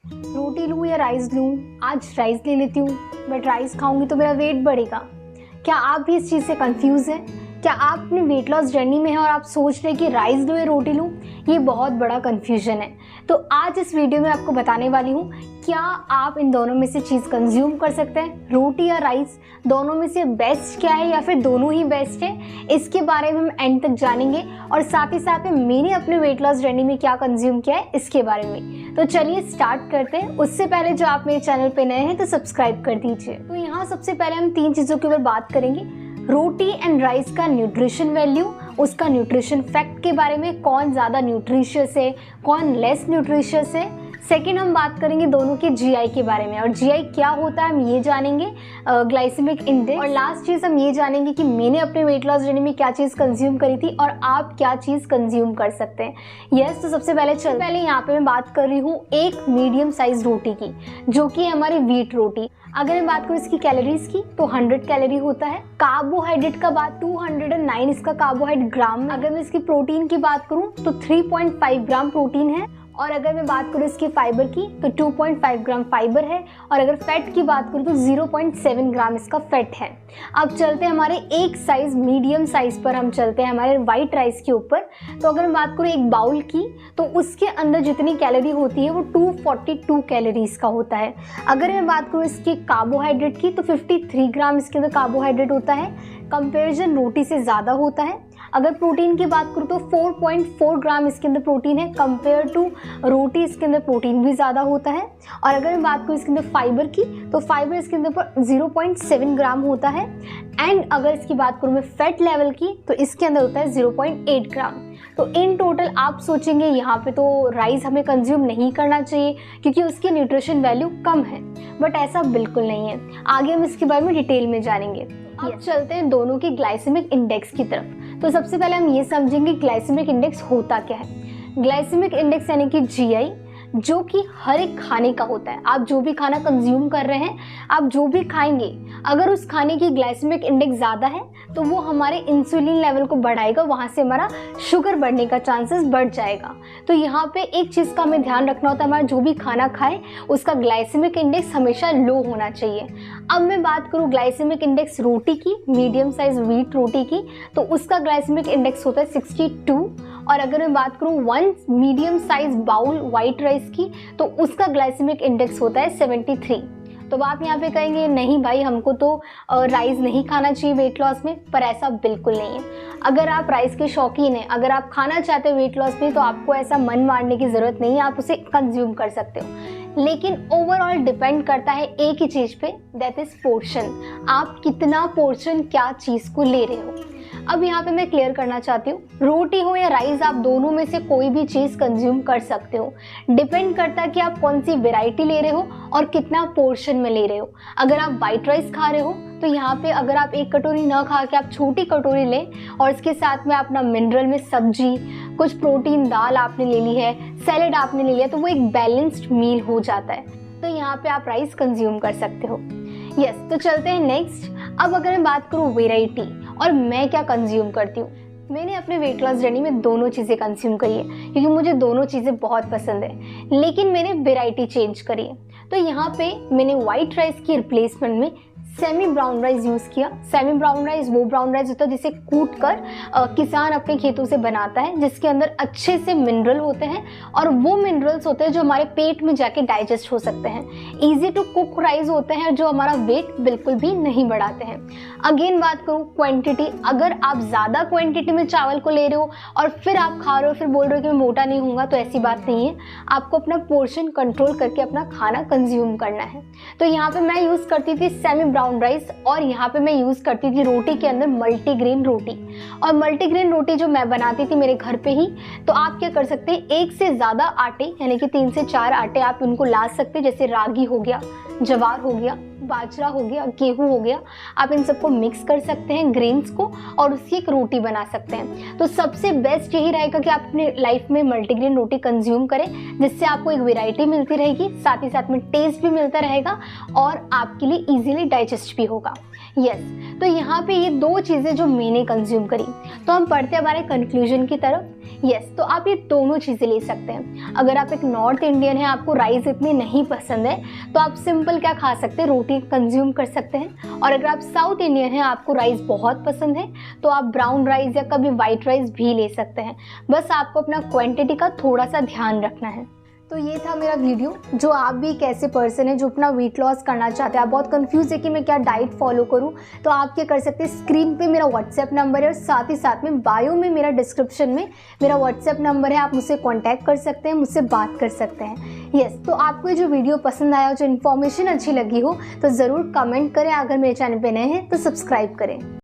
रोटी लूँ या राइस लूँ? आज राइस ले लेती हूँ, बट राइस खाऊंगी तो मेरा वेट बढ़ेगा। क्या आप भी इस चीज़ से कंफ्यूज हैं? क्या आप अपने वेट लॉस जर्नी में हैं और आप सोच रहे हैं कि राइस लूँ या रोटी लूँ? ये बहुत बड़ा कन्फ्यूजन है। तो आज इस वीडियो में आपको बताने वाली हूँ, क्या आप इन दोनों में से चीज़ कंज्यूम कर सकते हैं, रोटी या राइस? दोनों में से बेस्ट क्या है या फिर दोनों ही बेस्ट है, इसके बारे में हम एंड तक जानेंगे। और साथ ही साथ में मैंने अपने वेट लॉस जर्नी में क्या कंज्यूम किया है इसके बारे में। तो चलिए स्टार्ट करते हैं। उससे पहले जो आप मेरे चैनल पे नए हैं तो सब्सक्राइब कर दीजिए। तो यहाँ सबसे पहले हम 3 चीज़ों के ऊपर बात करेंगे। रोटी एंड राइस का न्यूट्रिशन वैल्यू, उसका न्यूट्रिशन फैक्ट के बारे में, कौन ज़्यादा न्यूट्रिशियस है, कौन लेस न्यूट्रिशियस है। सेकंड हम बात करेंगे दोनों के जीआई के बारे में, और जीआई क्या होता है हम ये जानेंगे, ग्लाइसेमिक इंडेक्स। और लास्ट चीज़ हम ये जानेंगे कि मैंने अपने वेट लॉस जर्नी में क्या चीज़ कंज्यूम करी थी और आप क्या चीज़ कंज्यूम कर सकते हैं। यस, तो सबसे पहले यहाँ पे मैं बात कर रही हूँ एक मीडियम साइज रोटी की, जो कि हमारी व्हीट रोटी। अगर मैं बात करूँ इसकी कैलोरीज की तो 100 कैलोरी होता है। कार्बोहाइड्रेट का बात 209 इसका कार्बोहाइड्रेट ग्राम। अगर मैं इसकी प्रोटीन की बात करूँ तो 3.5 ग्राम प्रोटीन है। और अगर मैं बात करूँ इसके फाइबर की तो 2.5 ग्राम फाइबर है। और अगर फैट की बात करूँ तो 0.7 ग्राम इसका फैट है। अब चलते हैं हमारे एक साइज मीडियम साइज पर, हम चलते हैं हमारे वाइट राइस के ऊपर। तो अगर मैं बात करूँ एक बाउल की तो उसके अंदर जितनी कैलोरी होती है वो 242 कैलोरीज का होता है। अगर मैं बात करूँ इसके कार्बोहाइड्रेट की तो 53 ग्राम इसके अंदर कार्बोहाइड्रेट होता है। कंपेरिजन रोटी से ज़्यादा होता है। अगर प्रोटीन की बात करूँ तो 4.4 ग्राम इसके अंदर प्रोटीन है। कंपेयर टू रोटी इसके अंदर प्रोटीन भी ज़्यादा होता है। और अगर मैं बात करूँ इसके अंदर फाइबर की तो फाइबर इसके अंदर पर 0.7 ग्राम होता है। एंड अगर इसकी बात करूँ मैं फैट लेवल की तो इसके अंदर होता है 0.8 ग्राम। तो इन टोटल आप सोचेंगे यहाँ पे तो राइस हमें कंज्यूम नहीं करना चाहिए क्योंकि उसकी न्यूट्रिशन वैल्यू कम है, बट ऐसा बिल्कुल नहीं है। आगे हम इसके बारे में डिटेल में जानेंगे। अब चलते हैं दोनों की ग्लाइसेमिक इंडेक्स की तरफ। तो सबसे पहले हम ये समझेंगे ग्लाइसेमिक इंडेक्स होता क्या है। ग्लाइसेमिक इंडेक्स यानी कि जीआई, जो कि हर एक खाने का होता है। आप जो भी खाना कंज्यूम कर रहे हैं, आप जो भी खाएंगे, अगर उस खाने की ग्लाइसेमिक इंडेक्स ज़्यादा है तो वो हमारे इंसुलिन लेवल को बढ़ाएगा, वहाँ से हमारा शुगर बढ़ने का चांसेस बढ़ जाएगा। तो यहाँ पे एक चीज़ का हमें ध्यान रखना होता है, हमारा जो भी खाना खाए उसका ग्लाइसेमिक इंडेक्स हमेशा लो होना चाहिए। अब मैं बात करूँ ग्लाइसेमिक इंडेक्स रोटी की, मीडियम साइज व्हीट रोटी की, तो उसका ग्लाइसेमिक इंडेक्स होता है 62। और अगर मैं बात करूँ 1 medium size bowl white rice की तो उसका ग्लाइसेमिक इंडेक्स होता है 73। तो आप यहाँ पे कहेंगे नहीं भाई, हमको तो राइस नहीं खाना चाहिए वेट लॉस में, पर ऐसा बिल्कुल नहीं है। अगर आप राइस के शौकीन हैं, अगर आप खाना चाहते हो वेट लॉस में, तो आपको ऐसा मन मारने की ज़रूरत नहीं है, आप उसे कंज्यूम कर सकते हो। लेकिन ओवरऑल डिपेंड करता है एक ही चीज़ पे, दैट इज़ पोर्शन। आप कितना पोर्शन क्या चीज़ को ले रहे हो। अब यहाँ पे मैं क्लियर करना चाहती हूँ, रोटी हो या राइस, आप दोनों में से कोई भी चीज़ कंज्यूम कर सकते हो। डिपेंड करता है कि आप कौन सी वैरायटी ले रहे हो और कितना पोर्शन में ले रहे हो। अगर आप वाइट राइस खा रहे हो तो यहाँ पे अगर आप एक कटोरी ना खा के आप छोटी कटोरी लें और इसके साथ में अपना मिनरल में सब्जी, कुछ प्रोटीन दाल आपने ले ली है, सैलेड आपने ले लिया, तो वो एक बैलेंस्ड मील हो जाता है। तो यहाँ पे आप राइस कंज्यूम कर सकते हो। यस, तो चलते हैं नेक्स्ट। अब अगर मैं बात करूँ वेराइटी और मैं क्या कंज्यूम करती हूँ, मैंने अपने वेट लॉस जर्नी में दोनों चीज़ें कंज्यूम करी है क्योंकि मुझे दोनों चीज़ें बहुत पसंद है। लेकिन मैंने वेराइटी चेंज करी है। तो यहाँ पे मैंने वाइट राइस की रिप्लेसमेंट में सेमी ब्राउन राइस यूज़ किया। सेमी ब्राउन राइस वो ब्राउन राइस होता है जिसे कूट कर किसान अपने खेतों से बनाता है, जिसके अंदर अच्छे से मिनरल होते हैं और वो मिनरल्स होते हैं जो हमारे पेट में जाके डाइजेस्ट हो सकते हैं। ईजी टू कुक राइस होते हैं जो हमारा वेट बिल्कुल भी नहीं बढ़ाते हैं। अगेन बात करूँ क्वांटिटी, अगर आप ज़्यादा क्वांटिटी में चावल को ले रहे हो और फिर आप खा रहे हो, फिर बोल रहे हो कि मैं मोटा नहीं होऊंगा, तो ऐसी बात नहीं है। आपको अपना पोर्शन कंट्रोल करके अपना खाना कंज्यूम करना है। तो यहाँ पे मैं यूज़ करती थी सेमी ब्राउन राइस और यहाँ पे मैं यूज़ करती थी रोटी के अंदर मल्टीग्रेन रोटी। और मल्टीग्रेन रोटी जो मैं बनाती थी मेरे घर पे ही, तो आप क्या कर सकते हैं, एक से ज़्यादा आटे यानी कि 3 से 4 आटे आप उनको ला सकते हैं, जैसे रागी हो गया, जवार हो गया, बाजरा हो गया, गेहूं हो गया। आप इन सबको मिक्स कर सकते हैं ग्रेन्स को और उसकी एक रोटी बना सकते हैं। तो सबसे बेस्ट यही रहेगा कि आप अपने लाइफ में मल्टीग्रेन रोटी कंज्यूम करें, जिससे आपको एक वैरायटी मिलती रहेगी, साथ ही साथ में टेस्ट भी मिलता रहेगा और आपके लिए इजीली डाइजेस्ट भी होगा। यस, तो यहाँ पे ये दो चीज़ें जो मैंने कंज्यूम करी, तो हम पढ़ते हैं हमारे कंक्लूजन की तरफ। यस, तो आप ये दोनों चीज़ें ले सकते हैं। अगर आप एक नॉर्थ इंडियन हैं, आपको राइस इतनी नहीं पसंद है, तो आप सिंपल क्या खा सकते हैं, रोटी कंज्यूम कर सकते हैं। और अगर आप साउथ इंडियन हैं, आपको राइस बहुत पसंद है, तो आप ब्राउन राइस या कभी वाइट राइस भी ले सकते हैं। बस आपको अपना क्वांटिटी का थोड़ा सा ध्यान रखना है। तो ये था मेरा वीडियो। जो आप भी एक ऐसे पर्सन है जो अपना वेट लॉस करना चाहते हैं, आप बहुत कंफ्यूज है कि मैं क्या डाइट फॉलो करूं, तो आप क्या कर सकते हैं, स्क्रीन पे मेरा व्हाट्सएप नंबर है और साथ में बायो में मेरा डिस्क्रिप्शन में मेरा व्हाट्सएप नंबर है, आप मुझसे कांटेक्ट कर सकते हैं, मुझसे बात कर सकते हैं। यस, तो आपको ये जो वीडियो पसंद आया, जो इन्फॉर्मेशन अच्छी लगी हो, तो ज़रूर कमेंट करें। अगर मेरे चैनल पर नए हैं तो सब्सक्राइब करें।